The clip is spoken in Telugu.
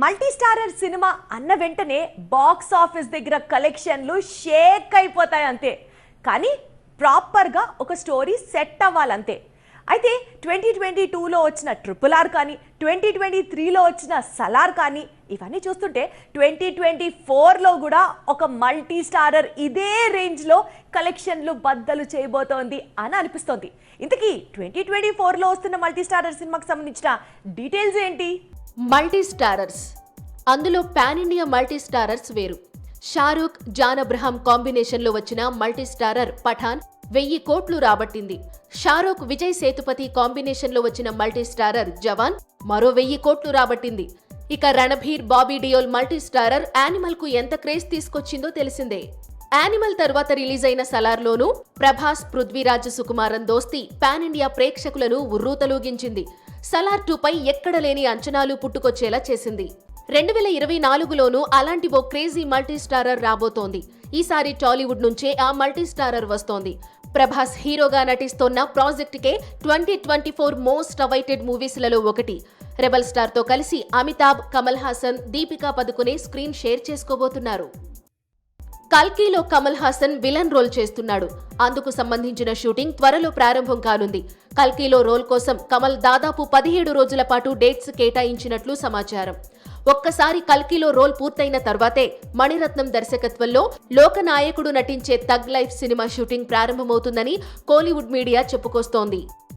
మల్టీ స్టారర్ సినిమా అన్న వెంటనే బాక్స్ ఆఫీస్ దగ్గర కలెక్షన్లు షేక్ అయిపోతాయి అంతే. కానీ ప్రాపర్గా ఒక స్టోరీ సెట్ అవ్వాలంతే. అయితే 2022లో వచ్చిన RRR కానీ 2023లో వచ్చిన సలార్ కానీ ఇవన్నీ చూస్తుంటే 2024లో కూడా ఒక మల్టీ స్టారర్ ఇదే రేంజ్లో కలెక్షన్లు బద్దలు చేయబోతోంది అని అనిపిస్తోంది. ఇంతకీ 2024లో వస్తున్న మల్టీ స్టారర్ సినిమాకి సంబంధించిన డీటెయిల్స్ ఏంటి? మల్టీ స్టారర్స్, అందులో పాన్ ఇండియా మల్టీ స్టారర్స్ వేరు. షారూక్, జాన్ అబ్రహాం కాంబినేషన్లో వచ్చిన మల్టీ స్టారర్ పఠాన్ 1000 కోట్లు రాబట్టింది. షారూక్, విజయ్ సేతుపతి కాంబినేషన్లో వచ్చిన మల్టీ స్టారర్ జవాన్ మరో 1000 కోట్లు రాబట్టింది. ఇక Ranbir, Bobby Deol multi starrer animal కు ఎంత క్రేజ్ తీసుకొచ్చిందో తెలిసిందే. యానిమల్ తర్వాత రిలీజ్ అయిన సలార్లోనూ ప్రభాస్, పృథ్వీరాజ్ సుకుమారన్ దోస్తి పాన్ ఇండియా ప్రేక్షకులను ఉర్రూతలూగించింది. సలార్ 2 పై ఎక్కడ లేని అంచనాలు పుట్టుకొచ్చేలా చేసింది. 2024లోనూ అలాంటి ఓ క్రేజీ మల్టీ స్టారర్ రాబోతోంది. ఈసారి టాలీవుడ్ నుంచే ఆ మల్టీ స్టారర్ వస్తోంది. ప్రభాస్ హీరోగా నటిస్తోన్న ప్రాజెక్టుకే 2024 మోస్ట్ అవైటెడ్ మూవీస్లలో ఒకటి. రెబల్ స్టార్ తో కలిసి అమితాబ్, కమల్ హాసన్, దీపికా పదుకునే స్క్రీన్ షేర్ చేసుకోబోతున్నారు. కల్కీలో కమల్ హాసన్ విలన్ రోల్ చేస్తున్నాడు. అందుకు సంబంధించిన షూటింగ్ త్వరలో ప్రారంభం కానుంది. కల్కీలో రోల్ కోసం కమల్ దాదాపు 17 రోజుల పాటు డేట్స్ కేటాయించినట్లు సమాచారం. ఒక్కసారి కల్కీలో రోల్ పూర్తయిన తర్వాతే మణిరత్నం దర్శకత్వంలో లోకనాయకుడు నటించే థగ్ లైఫ్ సినిమా షూటింగ్ ప్రారంభమవుతుందని కోలీవుడ్ మీడియా చెప్పుకొస్తోంది.